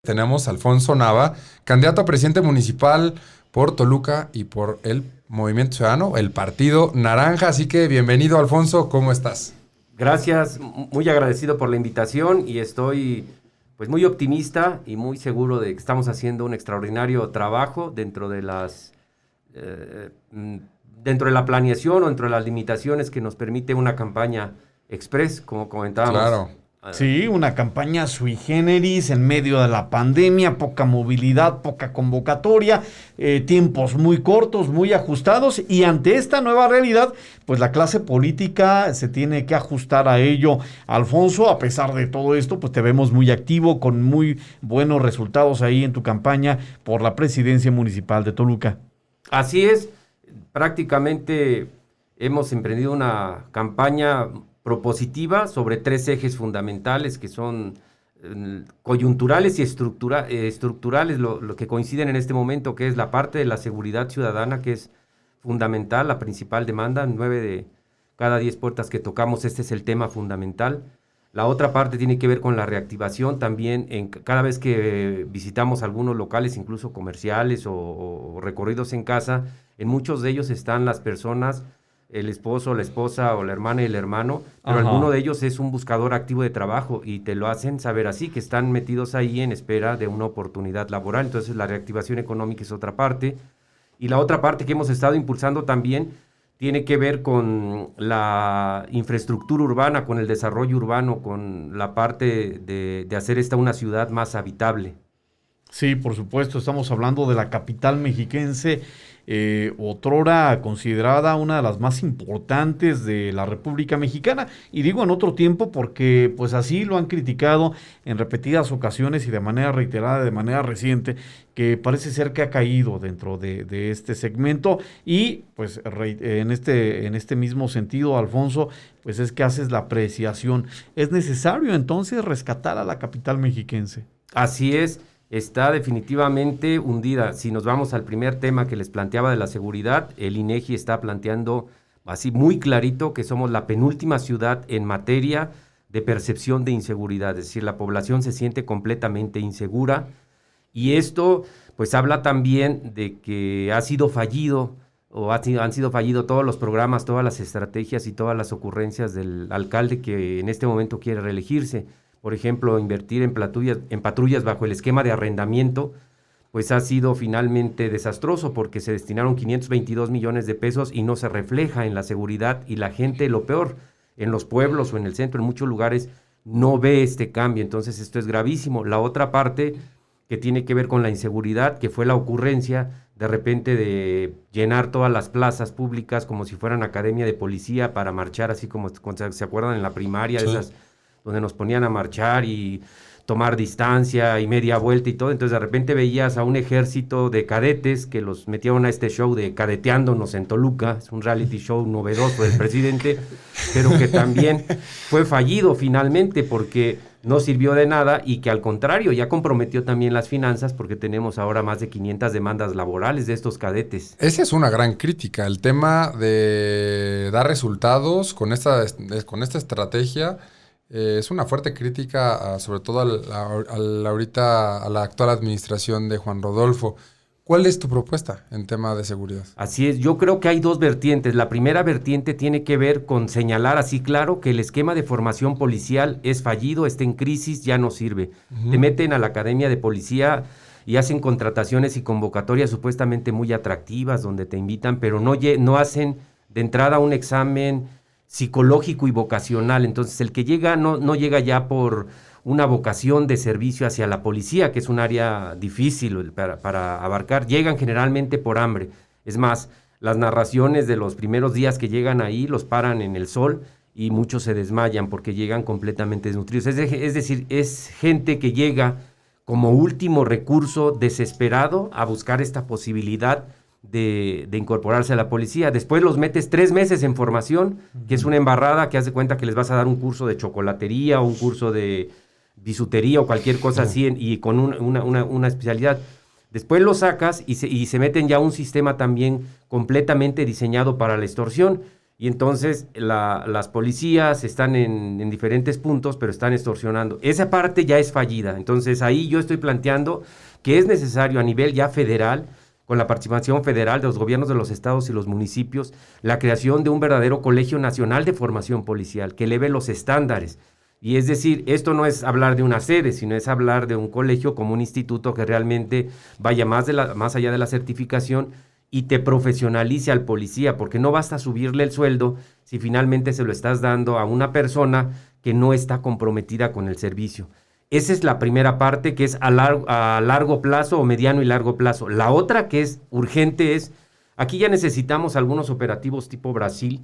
Tenemos a Alfonso Nava, candidato a presidente municipal por Toluca y por el Movimiento Ciudadano, el Partido Naranja. Así que bienvenido, Alfonso, ¿cómo estás? Gracias, muy agradecido por la invitación y estoy pues muy optimista y muy seguro de que estamos haciendo un extraordinario trabajo dentro de dentro de la planeación o dentro de las limitaciones que nos permite una campaña express, como comentábamos. Claro. Sí, una campaña sui generis en medio de la pandemia, poca movilidad, poca convocatoria, tiempos muy cortos, muy ajustados, y ante esta nueva realidad, pues la clase política se tiene que ajustar a ello. Alfonso, a pesar de todo esto, pues te vemos muy activo, con muy buenos resultados ahí en tu campaña por la presidencia municipal de Toluca. Así es, prácticamente hemos emprendido una campaña propositiva sobre tres ejes fundamentales que son coyunturales y estructurales, lo que coinciden en este momento, que es la parte de la seguridad ciudadana, que es fundamental, la principal demanda. 9 de cada 10 puertas que tocamos, este es el tema fundamental. La otra parte tiene que ver con la reactivación también. Cada vez que visitamos algunos locales, incluso comerciales o recorridos en casa, en muchos de ellos están las personas, el esposo, la esposa o la hermana y el hermano, pero alguno de ellos es un buscador activo de trabajo y te lo hacen saber así, que están metidos ahí en espera de una oportunidad laboral. Entonces la reactivación económica es otra parte. Y la otra parte que hemos estado impulsando también tiene que ver con la infraestructura urbana, con el desarrollo urbano, con la parte de hacer esta una ciudad más habitable. Sí, por supuesto, estamos hablando de la capital mexiquense, otrora considerada una de las más importantes de la República Mexicana, y digo en otro tiempo porque pues así lo han criticado en repetidas ocasiones y de manera reiterada, de manera reciente, que parece ser que ha caído dentro de este segmento. Y pues en este mismo sentido, Alfonso, pues es que haces la apreciación. ¿Es necesario entonces rescatar a la capital mexiquense? Así es. Está definitivamente hundida. Si nos vamos al primer tema que les planteaba de la seguridad, el INEGI está planteando así muy clarito que somos la penúltima ciudad en materia de percepción de inseguridad. Es decir, la población se siente completamente insegura, y esto pues habla también de que ha sido fallido han sido fallidos todos los programas, todas las estrategias y todas las ocurrencias del alcalde que en este momento quiere reelegirse. Por ejemplo, invertir en patrullas bajo el esquema de arrendamiento, pues ha sido finalmente desastroso porque se destinaron 522 millones de pesos y no se refleja en la seguridad, y la gente, lo peor, en los pueblos o en el centro, en muchos lugares, no ve este cambio. Entonces esto es gravísimo. La otra parte que tiene que ver con la inseguridad, que fue la ocurrencia de repente de llenar todas las plazas públicas como si fueran academia de policía para marchar, así como se acuerdan en la primaria, sí, de esas donde nos ponían a marchar y tomar distancia y media vuelta y todo. Entonces de repente veías a un ejército de cadetes que los metieron a este show de Cadeteándonos en Toluca. Es un reality show novedoso del presidente, pero que también fue fallido finalmente porque no sirvió de nada, y que al contrario ya comprometió también las finanzas porque tenemos ahora más de 500 demandas laborales de estos cadetes. Esa es una gran crítica, el tema de dar resultados con esta estrategia. Es una fuerte crítica, sobre todo a la actual administración de Juan Rodolfo. ¿Cuál es tu propuesta en tema de seguridad? Así es, yo creo que hay dos vertientes. La primera vertiente tiene que ver con señalar así claro que el esquema de formación policial es fallido, está en crisis, ya no sirve. Te meten a la academia de policía y hacen contrataciones y convocatorias supuestamente muy atractivas donde te invitan, pero no hacen de entrada un examen psicológico y vocacional. Entonces el que llega no llega ya por una vocación de servicio hacia la policía, que es un área difícil para abarcar. Llegan generalmente por hambre. Es más, las narraciones de los primeros días que llegan ahí los paran en el sol y muchos se desmayan porque llegan completamente desnutridos. Es decir, es gente que llega como último recurso desesperado a buscar esta posibilidad de incorporarse a la policía. Después los metes 3 meses en formación, que es una embarrada, que hace cuenta que les vas a dar un curso de chocolatería o un curso de bisutería o cualquier cosa así, y con una especialidad. Después los sacas y se meten ya a un sistema también completamente diseñado para la extorsión. y entonces las policías están en diferentes puntos, pero están extorsionando. Esa parte ya es fallida. Entonces ahí yo estoy planteando que es necesario a nivel ya federal, con la participación federal de los gobiernos de los estados y los municipios, la creación de un verdadero Colegio Nacional de Formación Policial que eleve los estándares. Y es decir, esto no es hablar de una sede, sino es hablar de un colegio como un instituto que realmente vaya más allá de la certificación y te profesionalice al policía, porque no basta subirle el sueldo si finalmente se lo estás dando a una persona que no está comprometida con el servicio. Esa es la primera parte, que es a largo plazo o mediano y largo plazo. La otra que es urgente es, aquí ya necesitamos algunos operativos tipo Brasil,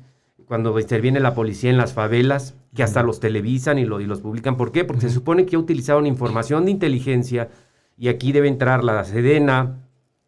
cuando interviene la policía en las favelas, que hasta los televisan y los publican. ¿Por qué? Porque se supone que ya utilizaron información de inteligencia y aquí debe entrar la Sedena,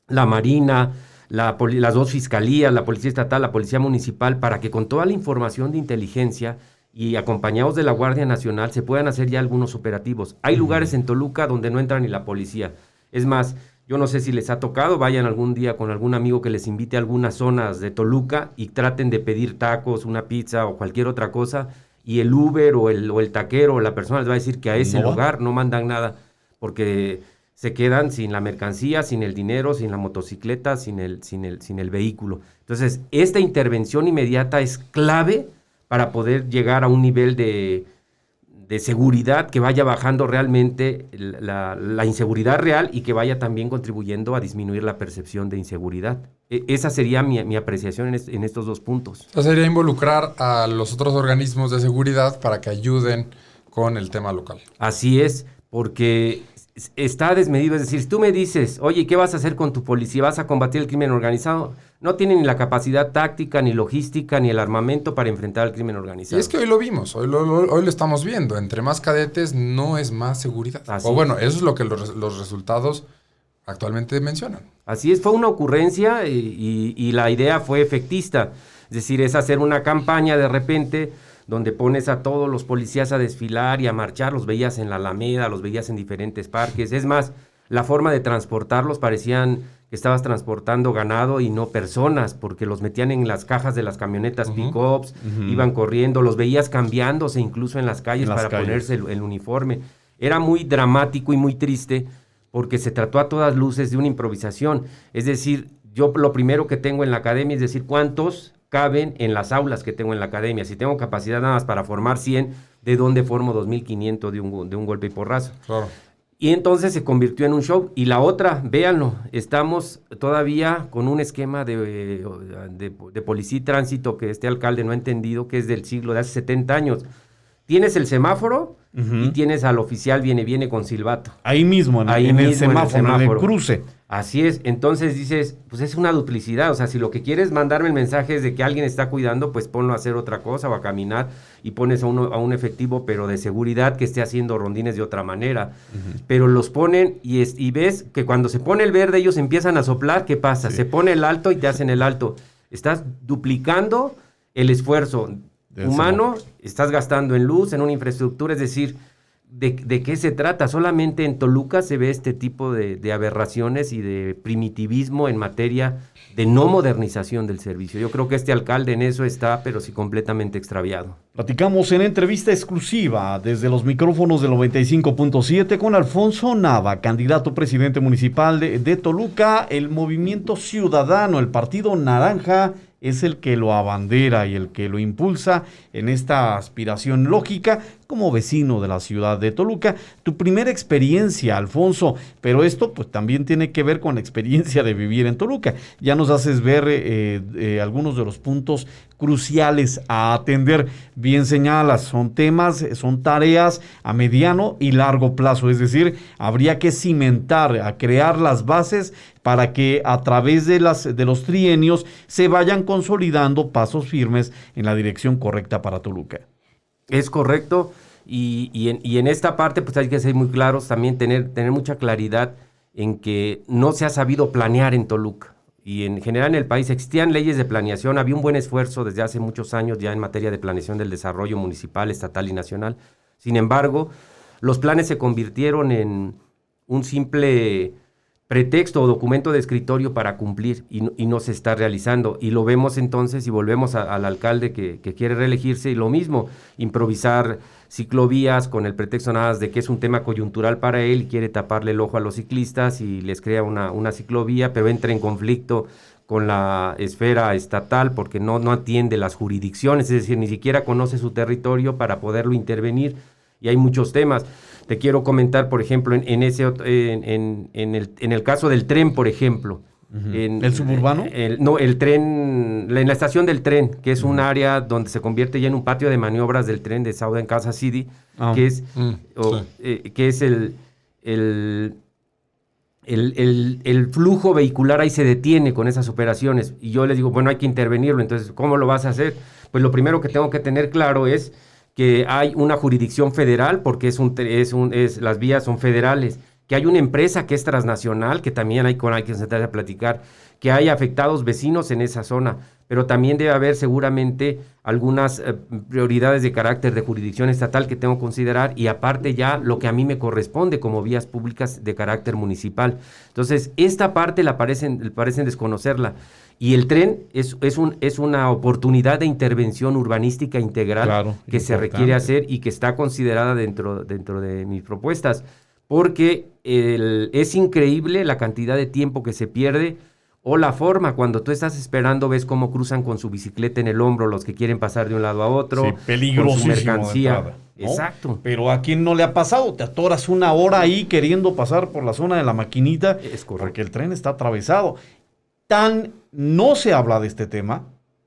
la Marina, las dos fiscalías, la Policía Estatal, la Policía Municipal, para que con toda la información de inteligencia y acompañados de la Guardia Nacional se puedan hacer ya algunos operativos. Hay lugares en Toluca donde no entra ni la policía. Es más, yo no sé si les ha tocado, vayan algún día con algún amigo que les invite a algunas zonas de Toluca y traten de pedir tacos, una pizza o cualquier otra cosa, y el Uber o el taquero o la persona les va a decir que a ese lugar no mandan nada, porque se quedan sin la mercancía, sin el dinero, sin la motocicleta, sin el vehículo. Entonces, esta intervención inmediata es clave para poder llegar a un nivel de seguridad que vaya bajando realmente la inseguridad real y que vaya también contribuyendo a disminuir la percepción de inseguridad. Esa sería mi apreciación en estos dos puntos. Eso sería involucrar a los otros organismos de seguridad para que ayuden con el tema local. Así es, porque está desmedido. Es decir, si tú me dices, oye, ¿qué vas a hacer con tu policía? ¿Vas a combatir el crimen organizado? No tienen ni la capacidad táctica, ni logística, ni el armamento para enfrentar al crimen organizado. Y es que hoy lo vimos, hoy lo estamos viendo. Entre más cadetes no es más seguridad. Así bueno, eso es lo que los resultados actualmente mencionan. Así es, fue una ocurrencia y la idea fue efectista. Es decir, es hacer una campaña de repente donde pones a todos los policías a desfilar y a marchar. Los veías en la Alameda, los veías en diferentes parques. Es más, la forma de transportarlos parecían que estabas transportando ganado y no personas, porque los metían en las cajas de las camionetas pick-ups, iban corriendo, los veías cambiándose incluso en las calles ponerse el uniforme. Era muy dramático y muy triste porque se trató a todas luces de una improvisación. Es decir, yo lo primero que tengo en la academia es decir, ¿cuántos caben en las aulas que tengo en la academia? Si tengo capacidad nada más para formar 100, ¿de dónde formo 2,500 de un golpe y porrazo? Claro. Y entonces se convirtió en un show. Y la otra, véanlo, estamos todavía con un esquema de policía y tránsito que este alcalde no ha entendido, que es del siglo de hace 70 años. Tienes el semáforo y tienes al oficial viene con silbato. Ahí mismo, en el semáforo, en el cruce. Así es, entonces dices, pues es una duplicidad, o sea, si lo que quieres mandarme el mensaje es de que alguien está cuidando, pues ponlo a hacer otra cosa o a caminar y pones a un efectivo, pero de seguridad que esté haciendo rondines de otra manera. Pero los ponen y ves que cuando se pone el verde ellos empiezan a soplar, ¿qué pasa? Sí. Se pone el alto y te hacen el alto. Estás duplicando el esfuerzo humano, estás gastando en luz, en una infraestructura, es decir, ¿de qué se trata? Solamente en Toluca se ve este tipo de aberraciones y de primitivismo en materia de no modernización del servicio. Yo creo que este alcalde en eso está, pero sí completamente extraviado. Platicamos en entrevista exclusiva desde los micrófonos del 95.7 con Alfonso Nava, candidato presidente municipal de Toluca. El Movimiento Ciudadano, el Partido Naranja, es el que lo abandera y el que lo impulsa en esta aspiración lógica como vecino de la ciudad de Toluca. Tu primera experiencia, Alfonso, pero esto pues también tiene que ver con la experiencia de vivir en Toluca. Ya nos haces ver algunos de los puntos cruciales a atender. Bien señalas, son temas, son tareas a mediano y largo plazo, es decir, habría que cimentar, a crear las bases para que a través de los trienios se vayan consolidando pasos firmes en la dirección correcta para Toluca. Es correcto, y en esta parte pues hay que ser muy claros, también tener mucha claridad en que no se ha sabido planear en Toluca. Y en general en el país existían leyes de planeación, había un buen esfuerzo desde hace muchos años ya en materia de planeación del desarrollo municipal, estatal y nacional. Sin embargo, los planes se convirtieron en un simple pretexto o documento de escritorio para cumplir y no se está realizando. Y lo vemos entonces y volvemos al alcalde que quiere reelegirse y lo mismo, improvisar ciclovías con el pretexto nada más de que es un tema coyuntural para él y quiere taparle el ojo a los ciclistas y les crea una ciclovía, pero entra en conflicto con la esfera estatal porque no atiende las jurisdicciones, es decir, ni siquiera conoce su territorio para poderlo intervenir y hay muchos temas. Te quiero comentar, por ejemplo, en el caso del tren, por ejemplo. Uh-huh. ¿El suburbano? El tren, en la estación del tren, que es un área donde se convierte ya en un patio de maniobras del tren de Southern Kansas City, que es el flujo vehicular ahí se detiene con esas operaciones. Y yo les digo, bueno, hay que intervenirlo. Entonces, ¿cómo lo vas a hacer? Pues lo primero que tengo que tener claro es que hay una jurisdicción federal, porque las vías son federales, que hay una empresa que es transnacional, que también hay que sentarse a platicar, que hay afectados vecinos en esa zona, pero también debe haber seguramente algunas prioridades de carácter de jurisdicción estatal que tengo que considerar, y aparte ya lo que a mí me corresponde como vías públicas de carácter municipal. Entonces, esta parte parecen desconocerla. Y el tren es una oportunidad de intervención urbanística integral, claro, que se requiere hacer y que está considerada dentro de mis propuestas, porque es increíble la cantidad de tiempo que se pierde o la forma, cuando tú estás esperando, ves cómo cruzan con su bicicleta en el hombro los que quieren pasar de un lado a otro, sí, peligrosísimo, con su mercancía. Entrada, ¿no? Exacto. Pero ¿a quién no le ha pasado? Te atoras una hora ahí queriendo pasar por la zona de la maquinita, es correcto, porque el tren está atravesado. Tan no se habla de este tema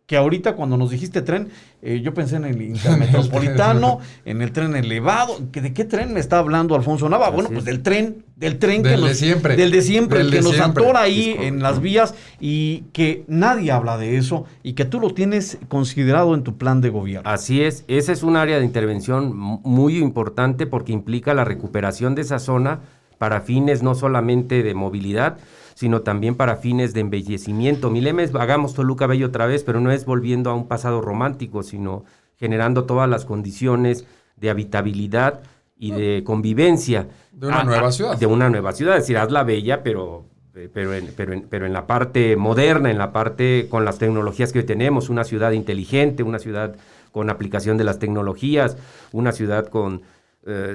que ahorita cuando nos dijiste tren, yo pensé en el intermetropolitano, en el tren elevado. ¿De qué tren me está hablando Alfonso Nava? Bueno, pues del tren que de siempre, el que nos atora ahí en las vías y que nadie habla de eso y que tú lo tienes considerado en tu plan de gobierno. Así es, esa es un área de intervención muy importante porque implica la recuperación de esa zona para fines no solamente de movilidad, sino también para fines de embellecimiento. Mi lema es hagamos Toluca bello otra vez, pero no es volviendo a un pasado romántico, sino generando todas las condiciones de habitabilidad y de convivencia. De una nueva ciudad. De una nueva ciudad, es decir, hazla bella, pero en la parte moderna, en la parte con las tecnologías que hoy tenemos, una ciudad inteligente, una ciudad con aplicación de las tecnologías, una ciudad con...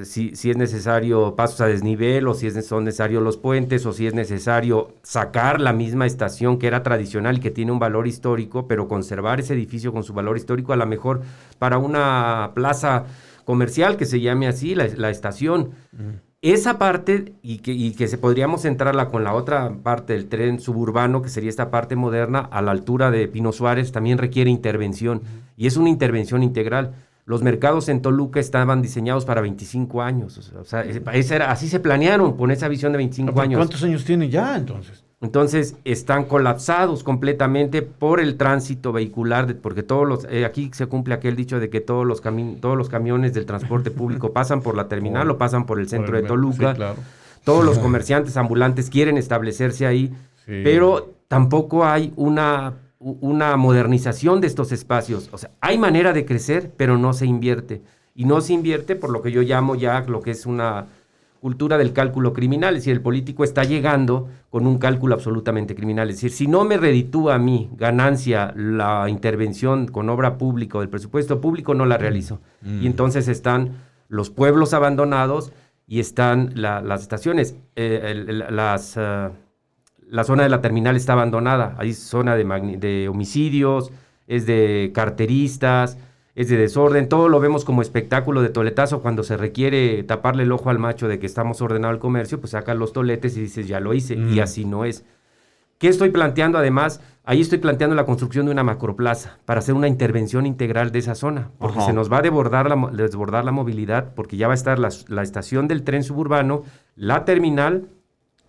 si es necesario pasos a desnivel, o si son necesarios los puentes, o si es necesario sacar la misma estación que era tradicional y que tiene un valor histórico, pero conservar ese edificio con su valor histórico, a lo mejor para una plaza comercial que se llame así, la estación. Esa parte, y que podríamos centrarla con la otra parte del tren suburbano, que sería esta parte moderna, a la altura de Pino Suárez, también requiere intervención, y es una intervención integral. Los mercados en Toluca estaban diseñados para 25 años. O sea, así se planearon, con esa visión de 25 años. ¿Cuántos años tienen ya entonces? Entonces, están colapsados completamente por el tránsito vehicular, porque aquí se cumple aquel dicho de que todos los camiones del transporte público pasan por la terminal o pasan por el centro de Toluca. Sí, claro. Todos los comerciantes ambulantes quieren establecerse ahí, sí, pero tampoco hay una modernización de estos espacios. O sea, hay manera de crecer, pero no se invierte. Y no se invierte por lo que yo llamo ya lo que es una cultura del cálculo criminal. Es decir, el político está llegando con un cálculo absolutamente criminal. Es decir, si no me reditúa a mí ganancia la intervención con obra pública o del presupuesto público, no la realizo. Y entonces están los pueblos abandonados y están las estaciones. La zona de la terminal está abandonada, hay zona de homicidios, es de carteristas, es de desorden, todo lo vemos como espectáculo de toletazo. Cuando se requiere taparle el ojo al macho de que estamos ordenando el comercio, pues sacan los toletes y dices, ya lo hice, y así no es. ¿Qué estoy planteando además? Ahí estoy planteando la construcción de una macroplaza para hacer una intervención integral de esa zona, porque se nos va a desbordar la movilidad, porque ya va a estar la estación del tren suburbano, la terminal,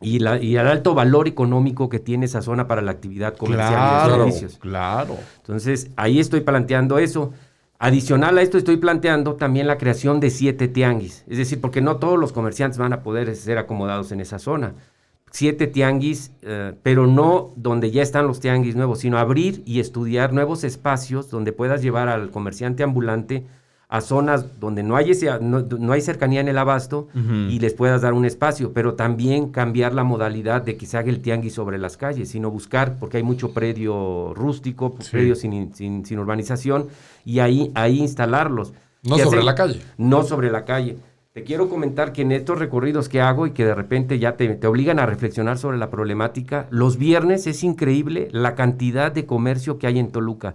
y el alto valor económico que tiene esa zona para la actividad comercial y los servicios. Claro. Entonces, ahí estoy planteando eso. Adicional a esto, estoy planteando también la creación de 7 tianguis. Es decir, porque no todos los comerciantes van a poder ser acomodados en esa zona. 7 tianguis, pero no donde ya están los tianguis nuevos, sino abrir y estudiar nuevos espacios donde puedas llevar al comerciante ambulante a zonas donde no hay cercanía en el abasto y les puedas dar un espacio, pero también cambiar la modalidad de que se haga el tianguis sobre las calles, sino buscar, porque hay mucho predio rústico, predios sin urbanización, y ahí instalarlos. No sobre la calle. No sobre la calle. Te quiero comentar que en estos recorridos que hago y que de repente ya te obligan a reflexionar sobre la problemática, los viernes es increíble la cantidad de comercio que hay en Toluca.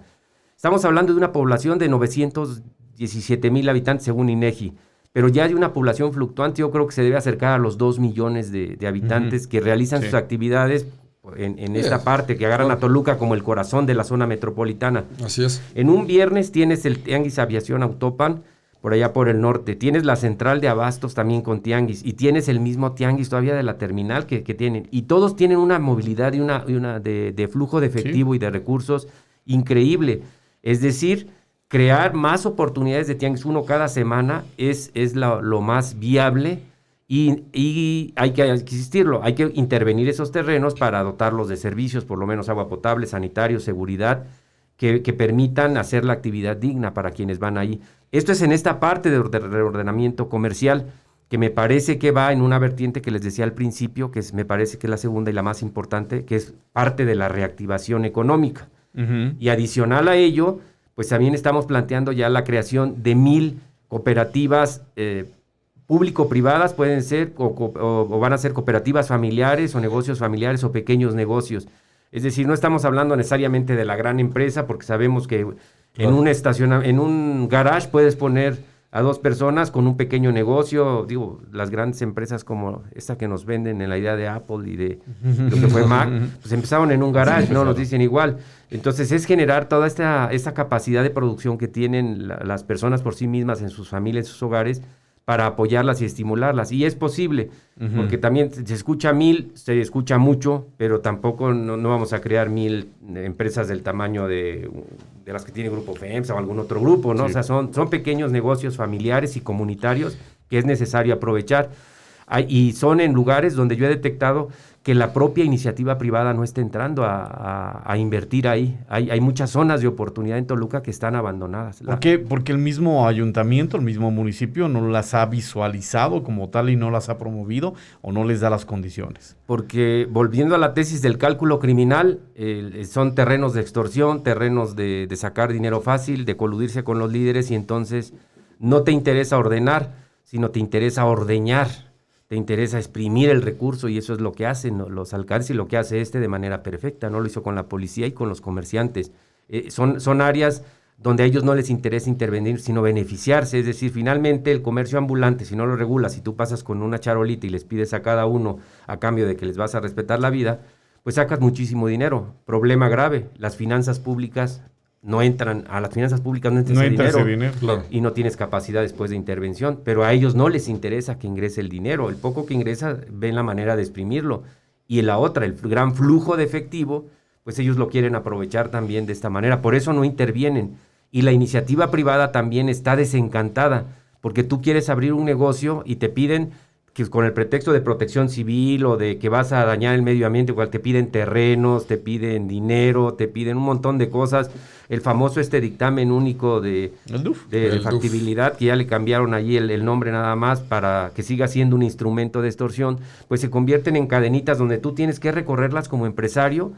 Estamos hablando de una población de 917,000 habitantes según INEGI, pero ya hay una población fluctuante, yo creo que se debe acercar a los 2 millones de habitantes que realizan sus actividades en esta parte, que agarran a Toluca como el corazón de la zona metropolitana. Así es. En un viernes tienes el Tianguis Aviación Autopan, por allá por el norte, tienes la central de abastos también con tianguis, y tienes el mismo tianguis todavía de la terminal que tienen, y todos tienen una movilidad y una de flujo de efectivo y de recursos increíble. Es decir, crear más oportunidades de tianguis, uno cada semana, es lo más viable, y hay que existirlo, hay que intervenir esos terrenos para dotarlos de servicios, por lo menos agua potable, sanitario, seguridad, que permitan hacer la actividad digna para quienes van ahí. Esto es en esta parte de reordenamiento comercial, que me parece que va en una vertiente que les decía al principio, me parece que es la segunda y la más importante, que es parte de la reactivación económica. Y adicional a ello, pues también estamos planteando ya la creación de 1,000 cooperativas público-privadas, pueden ser, o van a ser cooperativas familiares, o negocios familiares, o pequeños negocios. Es decir, no estamos hablando necesariamente de la gran empresa, porque sabemos que en un garage puedes poner a 2 personas con un pequeño negocio. Digo, las grandes empresas como esta que nos venden en la idea de Apple y de lo que fue Mac, pues empezaron en un garage, ¿no? Nos dicen igual. Entonces es generar toda esta capacidad de producción que tienen las personas por sí mismas en sus familias, en sus hogares, para apoyarlas y estimularlas. Y es posible, porque también se escucha 1,000, se escucha mucho, pero tampoco no vamos a crear 1,000 empresas del tamaño de las que tiene Grupo FEMSA o algún otro grupo, ¿no? Sí. O sea, son pequeños negocios familiares y comunitarios que es necesario aprovechar. Y son en lugares donde yo he detectado que la propia iniciativa privada no está entrando a invertir ahí. Hay muchas zonas de oportunidad en Toluca que están abandonadas. ¿Por qué? Porque el mismo ayuntamiento, el mismo municipio no las ha visualizado como tal y no las ha promovido o no les da las condiciones. Porque, volviendo a la tesis del cálculo criminal, son terrenos de extorsión, terrenos de sacar dinero fácil, de coludirse con los líderes, y entonces no te interesa ordenar, sino te interesa ordeñar. Te interesa exprimir el recurso, y eso es lo que hacen, ¿no?, los alcaldes, y lo que hace de manera perfecta, ¿no? Lo hizo con la policía y con los comerciantes. Son áreas donde a ellos no les interesa intervenir, sino beneficiarse. Es decir, finalmente el comercio ambulante, si no lo regulas, si tú pasas con una charolita y les pides a cada uno a cambio de que les vas a respetar la vida, pues sacas muchísimo dinero. Problema grave, las finanzas públicas no entran ese dinero, claro. Y no tienes capacidad después de intervención, pero a ellos no les interesa que ingrese el dinero. El poco que ingresa ven la manera de exprimirlo, y en la otra, el gran flujo de efectivo, pues ellos lo quieren aprovechar también de esta manera, por eso no intervienen. Y la iniciativa privada también está desencantada, porque tú quieres abrir un negocio y te piden que con el pretexto de protección civil o de que vas a dañar el medio ambiente, igual te piden terrenos, te piden dinero, te piden un montón de cosas. El famoso dictamen único de factibilidad, que ya le cambiaron allí el nombre nada más para que siga siendo un instrumento de extorsión, pues se convierten en cadenitas donde tú tienes que recorrerlas como empresario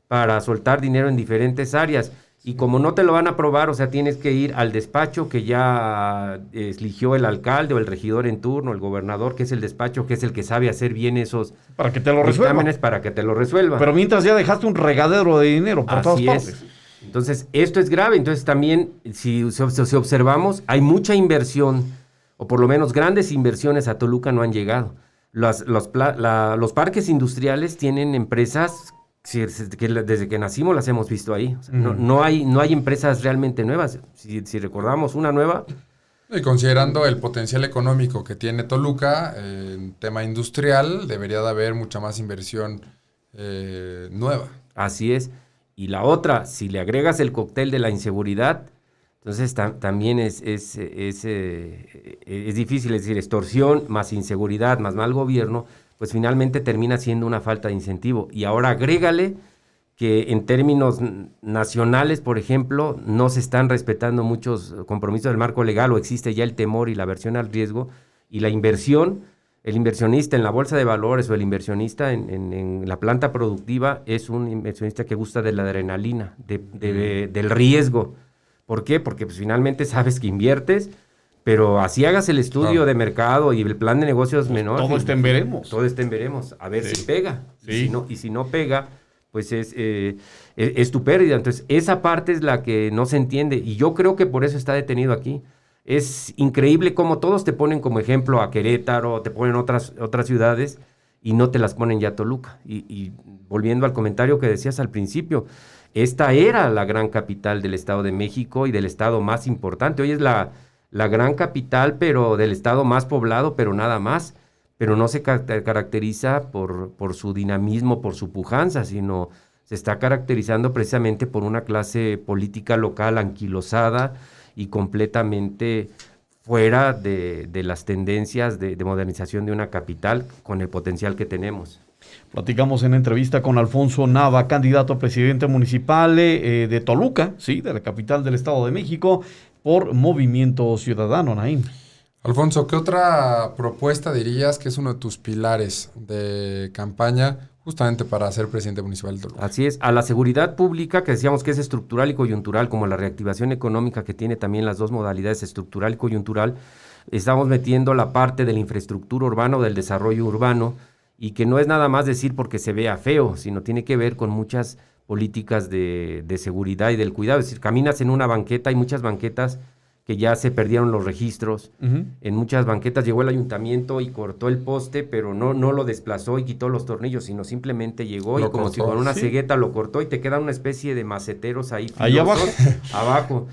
para soltar dinero en diferentes áreas. Y como no te lo van a aprobar, o sea, tienes que ir al despacho que ya eligió el alcalde o el regidor en turno, el gobernador, que es el despacho, que es el que sabe hacer bien esos para que te lo dictámenes, para que te lo resuelva. Pero mientras ya dejaste un regadero de dinero por todas partes. Entonces, esto es grave. Entonces, también, si observamos, hay mucha inversión, o por lo menos grandes inversiones a Toluca no han llegado. Los parques industriales tienen empresas que desde que nacimos las hemos visto ahí. O sea, no hay empresas realmente nuevas. Si recordamos una nueva... Y considerando el potencial económico que tiene Toluca en tema industrial, debería de haber mucha más inversión nueva. Así es. Y la otra, si le agregas el cóctel de la inseguridad, entonces también es difícil. Es decir, extorsión más inseguridad más mal gobierno, pues finalmente termina siendo una falta de incentivo. Y ahora agrégale que en términos nacionales, por ejemplo, no se están respetando muchos compromisos del marco legal o existe ya el temor y la aversión al riesgo y la inversión. El inversionista en la bolsa de valores o el inversionista en la planta productiva es un inversionista que gusta de la adrenalina, del riesgo. ¿Por qué? Porque pues, finalmente sabes que inviertes, pero así hagas el estudio de mercado y el plan de negocios menor. Todo está en veremos. Todo está en veremos. A ver si pega. Sí. Y si no pega, pues es tu pérdida. Entonces, esa parte es la que no se entiende. Y yo creo que por eso está detenido aquí. Es increíble cómo todos te ponen como ejemplo a Querétaro, te ponen otras ciudades y no te las ponen ya a Toluca. Y volviendo al comentario que decías al principio, esta era la gran capital del Estado de México y del estado más importante. Hoy es la gran capital, pero del estado más poblado, pero nada más. Pero no se caracteriza por su dinamismo, por su pujanza, sino se está caracterizando precisamente por una clase política local anquilosada y completamente fuera de las tendencias de modernización de una capital con el potencial que tenemos. Platicamos en entrevista con Alfonso Nava, candidato a presidente municipal de Toluca, sí, de la capital del Estado de México, por Movimiento Ciudadano, Naim. Alfonso, ¿qué otra propuesta dirías que es uno de tus pilares de campaña justamente para ser presidente municipal de Toluca? Así es, a la seguridad pública, que decíamos que es estructural y coyuntural, como la reactivación económica que tiene también las dos modalidades, estructural y coyuntural, estamos metiendo la parte de la infraestructura urbana o del desarrollo urbano, y que no es nada más decir porque se vea feo, sino tiene que ver con muchas políticas de seguridad y del cuidado. Es decir, caminas en una banqueta, hay muchas banquetas que ya se perdieron los registros. En muchas banquetas llegó el ayuntamiento y cortó el poste, pero no lo desplazó y quitó los tornillos, sino simplemente llegó y como si con una cegueta lo cortó y te queda una especie de maceteros ahí abajo.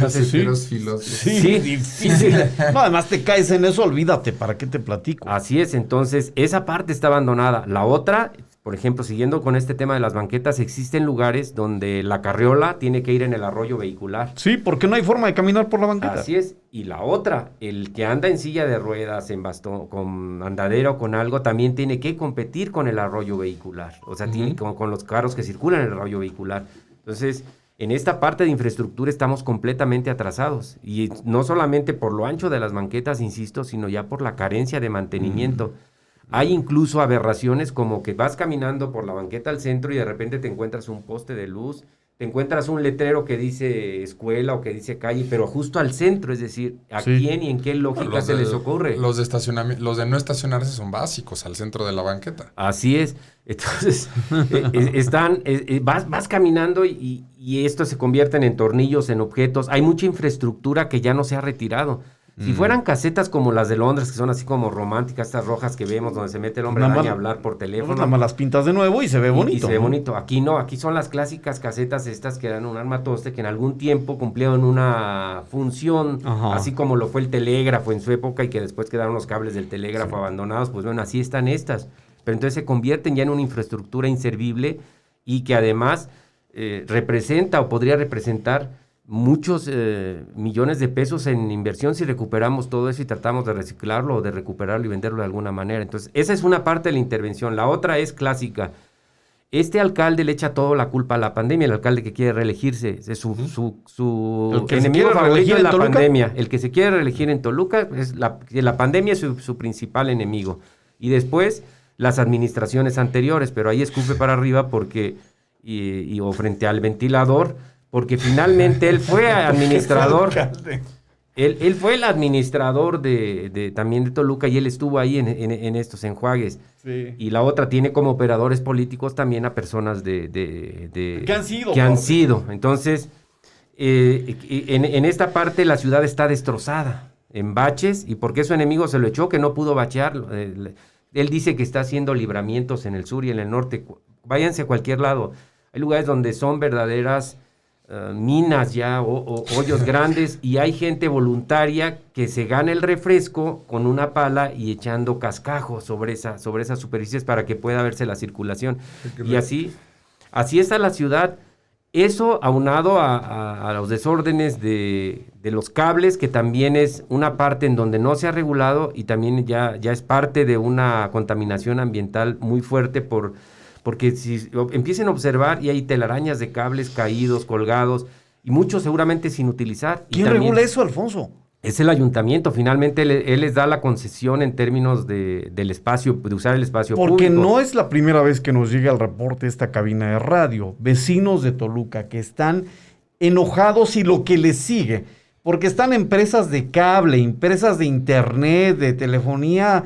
Maceteros filosos. Sí, difícil. No, además te caes en eso, olvídate, ¿para qué te platico? Así es, entonces esa parte está abandonada. La otra, por ejemplo, siguiendo con este tema de las banquetas, existen lugares donde la carriola tiene que ir en el arroyo vehicular. Sí, porque no hay forma de caminar por la banqueta. Así es. Y la otra, el que anda en silla de ruedas, en bastón, con andadera o con algo, también tiene que competir con el arroyo vehicular. O sea, tiene con los carros que circulan en el arroyo vehicular. Entonces, en esta parte de infraestructura estamos completamente atrasados. Y no solamente por lo ancho de las banquetas, insisto, sino ya por la carencia de mantenimiento. Hay incluso aberraciones como que vas caminando por la banqueta al centro y de repente te encuentras un poste de luz, te encuentras un letrero que dice escuela o que dice calle, pero justo al centro, es decir, ¿a quién y en qué lógica se les ocurre? Los de no estacionarse son básicos al centro de la banqueta. Así es. Entonces, vas caminando y esto se convierten en tornillos, en objetos. Hay mucha infraestructura que ya no se ha retirado. Si fueran casetas como las de Londres, que son así como románticas, estas rojas que vemos, donde se mete el hombre araña a hablar por teléfono. Nada más las pintas de nuevo y se ve bonito. Y se ve bonito. Aquí no, aquí son las clásicas casetas estas que eran un armatoste, que en algún tiempo cumplieron una función, así como lo fue el telégrafo en su época y que después quedaron los cables del telégrafo abandonados. Pues bueno, así están estas. Pero entonces se convierten ya en una infraestructura inservible y que además representa o podría representar muchos millones de pesos en inversión si recuperamos todo eso y tratamos de reciclarlo o de recuperarlo y venderlo de alguna manera. Entonces, esa es una parte de la intervención. La otra es clásica. Este alcalde le echa toda la culpa a la pandemia, el alcalde que quiere reelegirse. Es su enemigo favorito es la pandemia. El que se quiere reelegir en Toluca, la pandemia es su principal enemigo. Y después, las administraciones anteriores, pero ahí escupe para arriba porque, o frente al ventilador, porque finalmente él fue administrador, él fue el administrador también de Toluca y él estuvo ahí en estos enjuagues. Sí. Y la otra tiene como operadores políticos también a personas que han sido. Entonces, en esta parte la ciudad está destrozada, en baches, y porque su enemigo se lo echó, que no pudo bachearlo. Él dice que está haciendo libramientos en el sur y en el norte. Váyanse a cualquier lado. Hay lugares donde son verdaderas minas ya o hoyos grandes y hay gente voluntaria que se gana el refresco con una pala y echando cascajo sobre esas superficies para que pueda verse la circulación. Y así está la ciudad. Eso aunado a los desórdenes de los cables, que también es una parte en donde no se ha regulado y también ya es parte de una contaminación ambiental muy fuerte por porque si empiecen a observar y hay telarañas de cables caídos, colgados, y muchos seguramente sin utilizar. ¿Quién regula eso, Alfonso? Es el ayuntamiento, finalmente él les da la concesión en términos del espacio, de usar el espacio Porque público. no es la primera vez que nos llega el reporte de esta cabina de radio. Vecinos de Toluca que están enojados y lo que les sigue, porque están empresas de cable, empresas de internet, de telefonía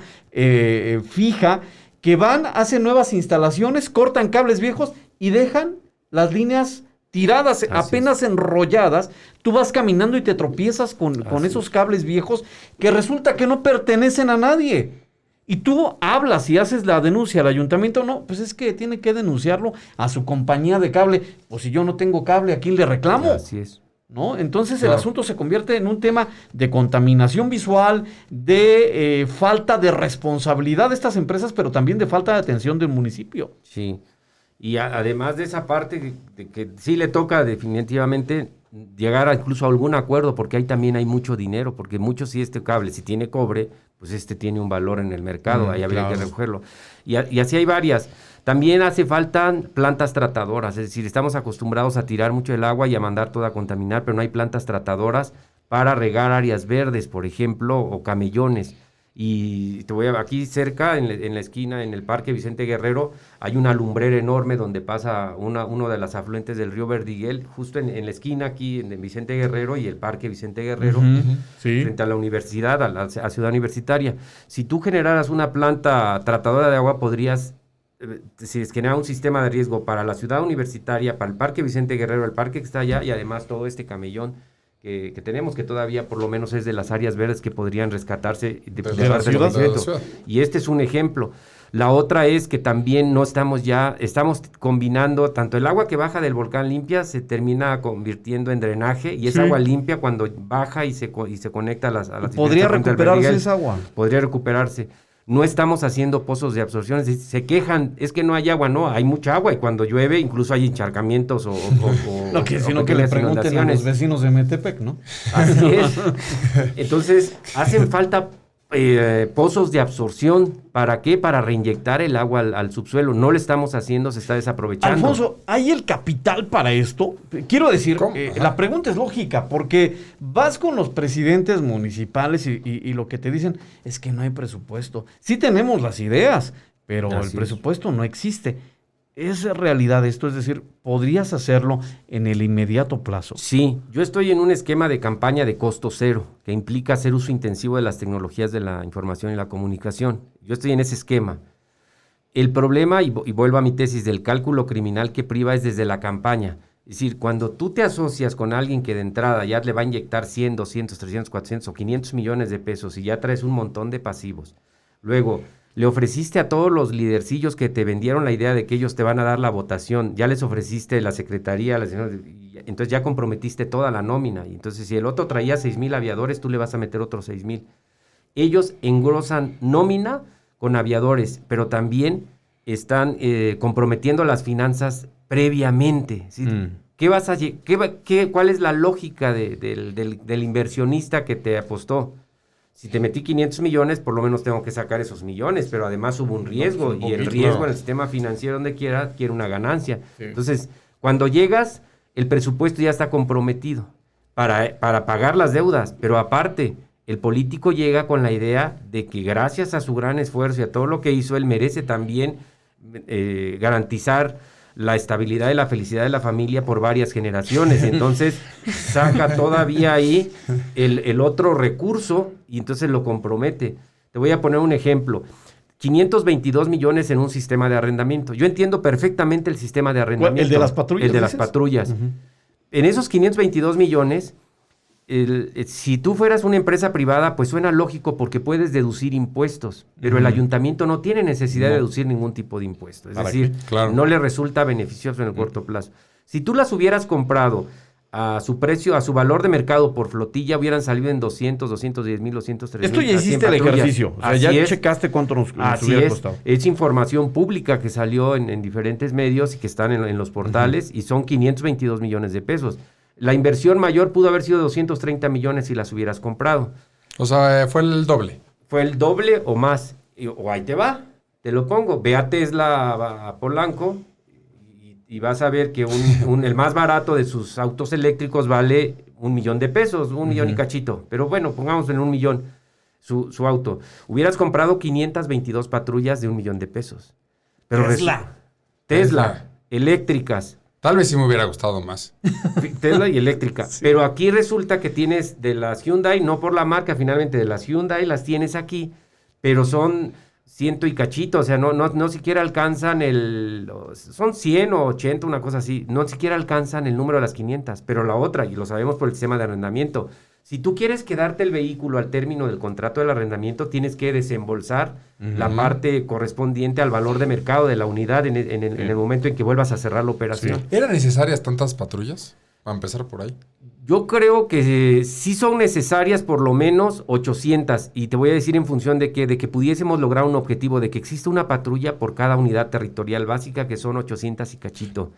fija, que van, hacen nuevas instalaciones, cortan cables viejos y dejan las líneas tiradas, apenas enrolladas. Tú vas caminando y te tropiezas con esos cables viejos que resulta que no pertenecen a nadie. Y tú hablas y haces la denuncia al ayuntamiento. No, pues es que tiene que denunciarlo a su compañía de cable. Pues si yo no tengo cable, ¿a quién le reclamo? Así es. ¿No? Entonces el asunto se convierte en un tema de contaminación visual, de falta de responsabilidad de estas empresas, pero también de falta de atención del municipio. Sí. Y además de esa parte de que sí le toca definitivamente llegar incluso a algún acuerdo, porque ahí también hay mucho dinero, porque si este cable, si tiene cobre, pues tiene un valor en el mercado, ahí habría que recogerlo. Y así hay varias. También hace falta plantas tratadoras, es decir, estamos acostumbrados a tirar mucho el agua y a mandar todo a contaminar, pero no hay plantas tratadoras para regar áreas verdes, por ejemplo, o camellones. Y aquí cerca, en la esquina, en el Parque Vicente Guerrero, hay una lumbrera enorme donde pasa uno de las afluentes del río Verdiguel, justo en la esquina aquí, en Vicente Guerrero y el Parque Vicente Guerrero, frente a la universidad, a la ciudad universitaria. Si tú generaras una planta tratadora de agua, podrías, si es generar un sistema de riesgo para la ciudad universitaria, para el Parque Vicente Guerrero, el parque que está allá, y además todo este camellón que tenemos, que todavía por lo menos es de las áreas verdes que podrían rescatarse de la ciudad. Y este es un ejemplo. La otra es que también estamos combinando tanto el agua que baja del volcán limpia, se termina convirtiendo en drenaje, y es agua limpia cuando baja y se conecta a las ¿Podría recuperarse esa agua? Podría recuperarse. No estamos haciendo pozos de absorción, se quejan, es que no hay agua, no, hay mucha agua, y cuando llueve incluso hay encharcamientos Lo que sino que le pregunten a los vecinos de Metepec, ¿no? Así es. Entonces, hacen falta pozos de absorción. ¿Para qué? Para reinyectar el agua al subsuelo. No lo estamos haciendo, se está desaprovechando. Alfonso, ¿hay el capital para esto? Quiero decir, la pregunta es lógica, porque vas con los presidentes municipales y lo que te dicen es que no hay presupuesto. Sí tenemos las ideas, pero el presupuesto no existe. ¿Es realidad esto? Es decir, ¿podrías hacerlo en el inmediato plazo? Sí, yo estoy en un esquema de campaña de costo cero, que implica hacer uso intensivo de las tecnologías de la información y la comunicación. Yo estoy en ese esquema. El problema, y vuelvo a mi tesis, del cálculo criminal que priva es desde la campaña. Es decir, cuando tú te asocias con alguien que de entrada ya le va a inyectar 100, 200, 300, 400 o 500 millones de pesos y ya traes un montón de pasivos, luego le ofreciste a todos los lidercillos que te vendieron la idea de que ellos te van a dar la votación, ya les ofreciste la secretaría, entonces ya comprometiste toda la nómina. Y entonces si el otro traía 6,000 aviadores, tú le vas a meter otros 6,000. Ellos engrosan nómina con aviadores, pero también están comprometiendo las finanzas previamente. ¿Sí? ¿Cuál es la lógica del inversionista que te apostó? Si te metí 500 millones, por lo menos tengo que sacar esos millones, pero además hubo un riesgo, y el riesgo en el sistema financiero, donde quiera, quiere una ganancia. Sí. Entonces, cuando llegas, el presupuesto ya está comprometido para pagar las deudas, pero aparte, el político llega con la idea de que gracias a su gran esfuerzo y a todo lo que hizo, él merece también garantizar la estabilidad y la felicidad de la familia por varias generaciones. Entonces saca todavía ahí el otro recurso y entonces lo compromete. Te voy a poner un ejemplo. 522 millones en un sistema de arrendamiento. Yo entiendo perfectamente el sistema de arrendamiento. ¿El de las patrullas? El de las patrullas. Uh-huh. En esos 522 millones, si tú fueras una empresa privada, pues suena lógico porque puedes deducir impuestos, pero el ayuntamiento no tiene necesidad de deducir ningún tipo de impuesto. Es decir, no le resulta beneficioso en el corto plazo. Si tú las hubieras comprado a su precio, a su valor de mercado por flotilla, hubieran salido en 200, 210 mil, 203 mil. Esto ya hiciste el ejercicio. O sea, ya checaste cuánto nos hubiera costado. Es información pública que salió en diferentes medios y que están en los portales, y son 522 millones de pesos. La inversión mayor pudo haber sido 230 millones si las hubieras comprado. O sea, fue el doble. Fue el doble o más. O ahí te va. Te lo pongo, ve a Tesla, a Polanco, y vas a ver que el más barato de sus autos eléctricos vale $1,000,000, 1,000,000 y cachito. Pero bueno, pongamos en 1,000,000 su auto. Hubieras comprado 522 patrullas de $1,000,000. Pero Tesla, eléctricas. Tal vez sí me hubiera gustado más. Tesla y eléctrica. Sí. Pero aquí resulta que tienes de las Hyundai, no por la marca, finalmente de las Hyundai las tienes aquí, pero son 100 y cachito, o sea, no siquiera alcanzan son 100 o 80, una cosa así, no siquiera alcanzan el número de las 500, pero la otra, y lo sabemos por el sistema de arrendamiento, si tú quieres quedarte el vehículo al término del contrato del arrendamiento, tienes que desembolsar la parte correspondiente al valor de mercado de la unidad en el momento en que vuelvas a cerrar la operación. Sí. ¿Eran necesarias tantas patrullas? Para empezar por ahí. Yo creo que sí son necesarias por lo menos 800, y te voy a decir en función de que pudiésemos lograr un objetivo, de que exista una patrulla por cada unidad territorial básica, que son 800 y cachito.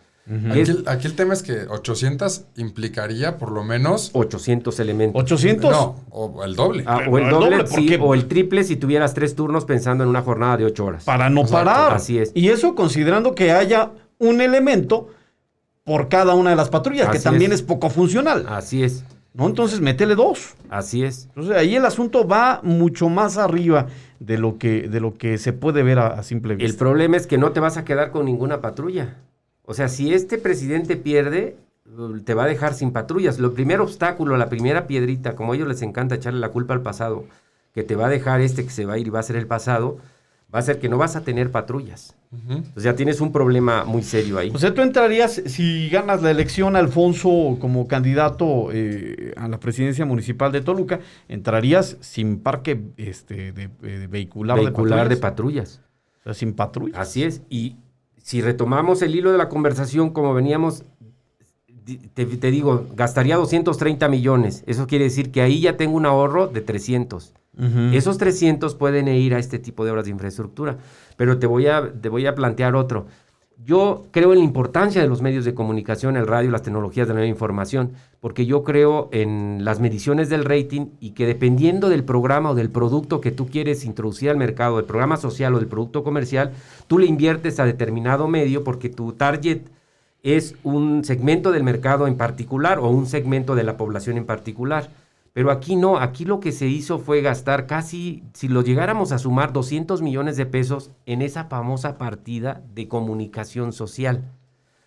Aquí el tema es que 800 implicaría por lo menos 800 elementos. ¿800? No, o el doble. O el doble, sí, o el triple si tuvieras 3 turnos pensando en una jornada de 8 horas. Para no parar. Así es. Y eso considerando que haya un elemento por cada una de las patrullas, así que también es poco funcional. Así es. ¿No? Entonces, métele 2. Así es. Entonces, ahí el asunto va mucho más arriba de lo que se puede ver a simple vista. El problema es que no te vas a quedar con ninguna patrulla. O sea, si este presidente pierde, te va a dejar sin patrullas. Lo primer obstáculo, la primera piedrita, como a ellos les encanta echarle la culpa al pasado, que te va a dejar que se va a ir y va a ser el pasado, va a ser que no vas a tener patrullas. Entonces ya tienes un problema muy serio ahí. O sea, tú entrarías, si ganas la elección, Alfonso, como candidato a la presidencia municipal de Toluca, entrarías sin parque vehicular de patrullas. O sea, sin patrullas. Así es. Y si retomamos el hilo de la conversación como veníamos, te digo, gastaría 230 millones. Eso quiere decir que ahí ya tengo un ahorro de 300. Esos 300 pueden ir a este tipo de obras de infraestructura. Pero te voy a plantear otro. Yo creo en la importancia de los medios de comunicación, el radio, las tecnologías de la nueva información, porque yo creo en las mediciones del rating y que dependiendo del programa o del producto que tú quieres introducir al mercado, del programa social o del producto comercial, tú le inviertes a determinado medio porque tu target es un segmento del mercado en particular o un segmento de la población en particular. Pero aquí no, aquí lo que se hizo fue gastar casi, si lo llegáramos a sumar, 200 millones de pesos en esa famosa partida de comunicación social.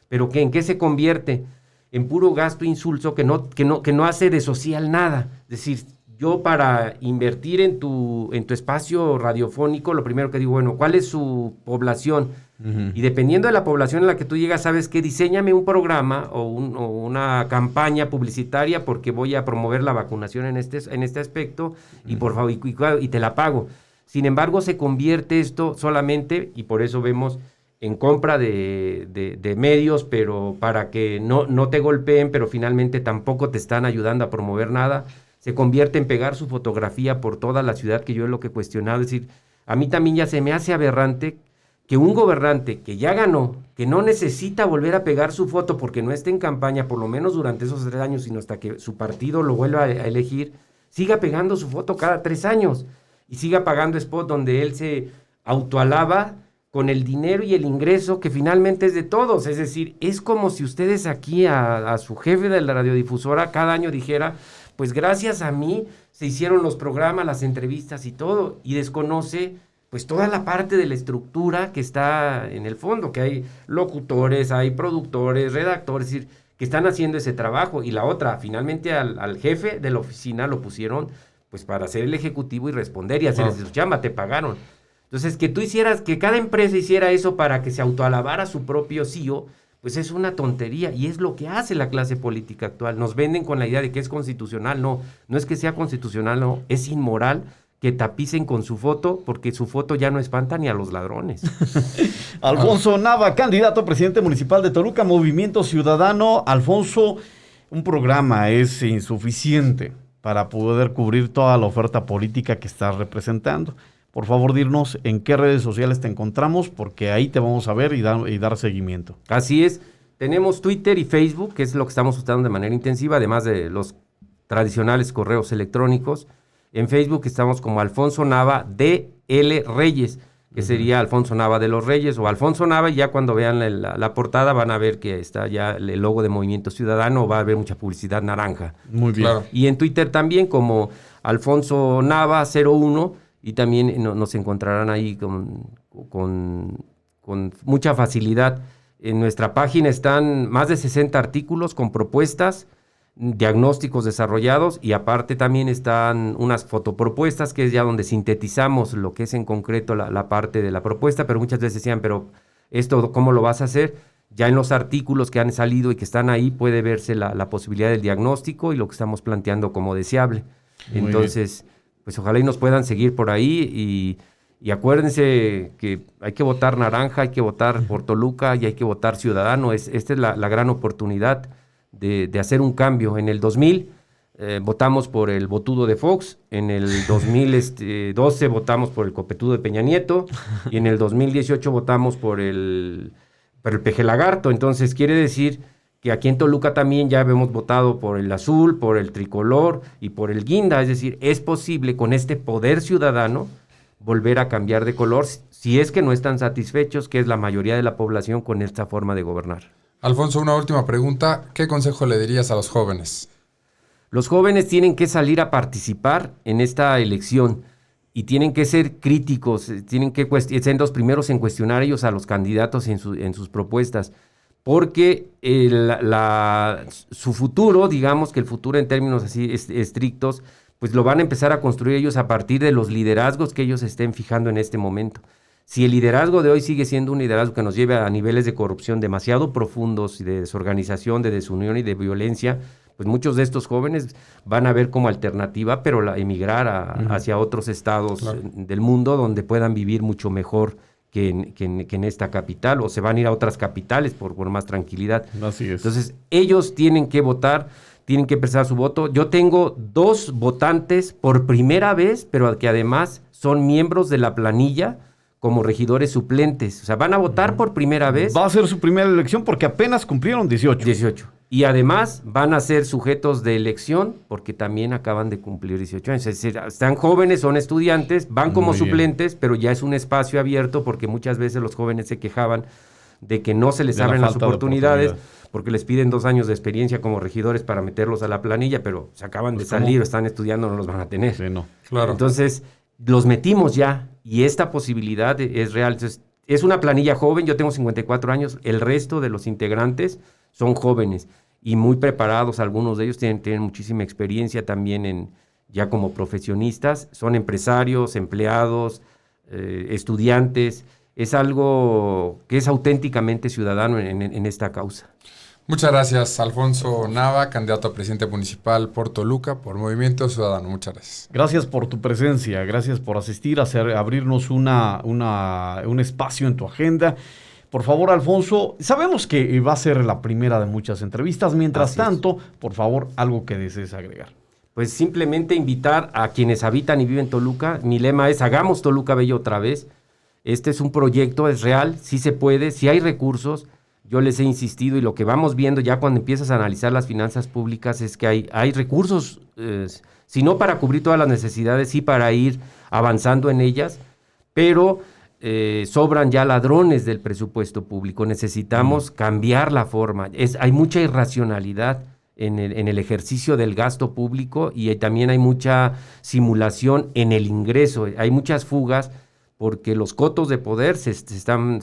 ¿Pero qué? ¿En qué se convierte? En puro gasto insulso que no hace de social nada. Es decir, yo para invertir en tu espacio radiofónico, lo primero que digo, bueno, ¿cuál es su población? Y dependiendo de la población en la que tú llegas, sabes que diséñame un programa o una campaña publicitaria porque voy a promover la vacunación en este aspecto y por favor y te la pago. Sin embargo, se convierte esto solamente, y por eso vemos en compra de medios, pero para que no te golpeen, pero finalmente tampoco te están ayudando a promover nada, se convierte en pegar su fotografía por toda la ciudad, que yo es lo que he cuestionado. Es decir, a mí también ya se me hace aberrante que un gobernante que ya ganó, que no necesita volver a pegar su foto porque no esté en campaña, por lo menos durante esos 3 años, sino hasta que su partido lo vuelva a elegir, siga pegando su foto cada 3 años y siga pagando spot donde él se autoalaba con el dinero y el ingreso que finalmente es de todos. Es decir, es como si ustedes aquí a su jefe de la radiodifusora cada año dijera, pues gracias a mí se hicieron los programas, las entrevistas y todo, y desconoce pues toda la parte de la estructura que está en el fondo, que hay locutores, hay productores, redactores, es decir, que están haciendo ese trabajo. Y la otra, finalmente al jefe de la oficina lo pusieron pues para hacer el ejecutivo y responder y hacer su chamba, te pagaron. Entonces, que tú hicieras, que cada empresa hiciera eso para que se autoalabara su propio CEO, pues es una tontería, y es lo que hace la clase política actual. Nos venden con la idea de que es constitucional. No es que sea constitucional, no, es inmoral que tapicen con su foto, porque su foto ya no espanta ni a los ladrones. Alfonso Nava, candidato a presidente municipal de Toluca, Movimiento Ciudadano. Alfonso, un programa es insuficiente para poder cubrir toda la oferta política que estás representando. Por favor, dinos en qué redes sociales te encontramos, porque ahí te vamos a ver y dar seguimiento. Así es. Tenemos Twitter y Facebook, que es lo que estamos usando de manera intensiva, además de los tradicionales correos electrónicos. En Facebook estamos como Alfonso Nava D.L. Reyes. que sería Alfonso Nava de los Reyes o Alfonso Nava, y ya cuando vean la portada van a ver que está ya el logo de Movimiento Ciudadano, va a haber mucha publicidad naranja. Muy bien. Claro. Y en Twitter también como Alfonso Nava 01, y también nos encontrarán ahí con mucha facilidad. En nuestra página están más de 60 artículos con propuestas, diagnósticos desarrollados, y aparte también están unas fotopropuestas, que es ya donde sintetizamos lo que es en concreto la parte de la propuesta, pero muchas veces decían, pero esto, ¿cómo lo vas a hacer? Ya en los artículos que han salido y que están ahí puede verse la posibilidad del diagnóstico y lo que estamos planteando como deseable. Muy Entonces, pues ojalá y nos puedan seguir por ahí y acuérdense que hay que votar naranja, hay que votar por Toluca y hay que votar ciudadano. Esta es la gran oportunidad de hacer un cambio. En el 2000 votamos por el botudo de Fox, en el 2012 votamos por el copetudo de Peña Nieto y en el 2018 votamos por el peje lagarto. Entonces quiere decir que aquí en Toluca también ya hemos votado por el azul, por el tricolor y por el guinda. Es decir, es posible con este poder ciudadano volver a cambiar de color si es que no están satisfechos, que es la mayoría de la población, con esta forma de gobernar. Alfonso, una última pregunta. ¿Qué consejo le dirías a los jóvenes? Los jóvenes tienen que salir a participar en esta elección y tienen que ser críticos, tienen que ser los primeros en cuestionar ellos a los candidatos en sus propuestas, porque su futuro, digamos que el futuro en términos así estrictos, pues lo van a empezar a construir ellos a partir de los liderazgos que ellos estén fijando en este momento. Si el liderazgo de hoy sigue siendo un liderazgo que nos lleve a niveles de corrupción demasiado profundos y de desorganización, de desunión y de violencia, pues muchos de estos jóvenes van a ver como alternativa, pero emigrar hacia otros estados del mundo donde puedan vivir mucho mejor que en esta capital, o se van a ir a otras capitales por más tranquilidad. Así es. Entonces, ellos tienen que votar, tienen que prestar su voto. Yo tengo 2 votantes por primera vez, pero que además son miembros de la planilla como regidores suplentes. O sea, van a votar por primera vez. Va a ser su primera elección porque apenas cumplieron 18. 18. Y además van a ser sujetos de elección porque también acaban de cumplir 18 años. Es decir, están jóvenes, son estudiantes, van como suplentes, pero ya es un espacio abierto porque muchas veces los jóvenes se quejaban de que no se les abren las oportunidades porque les piden 2 años de experiencia como regidores para meterlos a la planilla, pero se acaban de salir o están estudiando, no los van a tener. Sí, no. Claro. Entonces, los metimos ya y esta posibilidad es real. Entonces, es una planilla joven, yo tengo 54 años, el resto de los integrantes son jóvenes y muy preparados, algunos de ellos tienen muchísima experiencia también ya como profesionistas, son empresarios, empleados, estudiantes. Es algo que es auténticamente ciudadano en esta causa. Muchas gracias, Alfonso Nava, candidato a presidente municipal por Toluca, por Movimiento Ciudadano. Muchas gracias. Gracias por tu presencia, gracias por asistir, abrirnos un espacio en tu agenda. Por favor, Alfonso, sabemos que va a ser la primera de muchas entrevistas. Mientras tanto, por favor, algo que desees agregar. Pues simplemente invitar a quienes habitan y viven Toluca. Mi lema es: hagamos Toluca bello otra vez. Este es un proyecto, es real, sí se puede, sí hay recursos. Yo les he insistido y lo que vamos viendo ya cuando empiezas a analizar las finanzas públicas es que hay recursos, si no para cubrir todas las necesidades, sí para ir avanzando en ellas, pero sobran ya ladrones del presupuesto público. Necesitamos cambiar la forma. Hay mucha irracionalidad en el ejercicio del gasto público y también hay mucha simulación en el ingreso. Hay muchas fugas porque los cotos de poder se están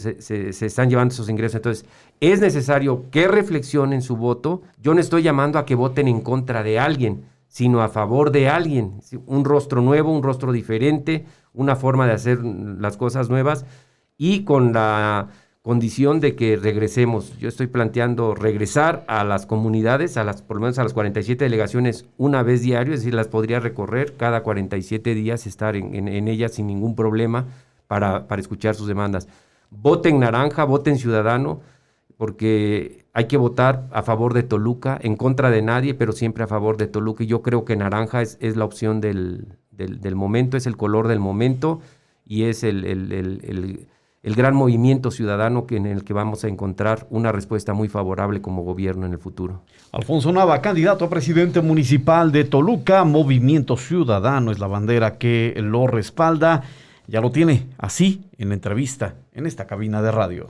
llevando esos ingresos. Entonces, es necesario que reflexionen su voto. Yo no estoy llamando a que voten en contra de alguien, sino a favor de alguien. Un rostro nuevo, un rostro diferente, una forma de hacer las cosas nuevas y con la condición de que regresemos. Yo estoy planteando regresar a las comunidades, por lo menos a las 47 delegaciones una vez diario, es decir, las podría recorrer cada 47 días, estar en ellas sin ningún problema para escuchar sus demandas. Voten naranja, voten ciudadano, porque hay que votar a favor de Toluca, en contra de nadie, pero siempre a favor de Toluca. Y yo creo que naranja es la opción del momento, es el color del momento y es el gran movimiento ciudadano en el que vamos a encontrar una respuesta muy favorable como gobierno en el futuro. Alfonso Nava, candidato a presidente municipal de Toluca, Movimiento Ciudadano es la bandera que lo respalda. ya lo tiene así en entrevista en esta cabina de radio.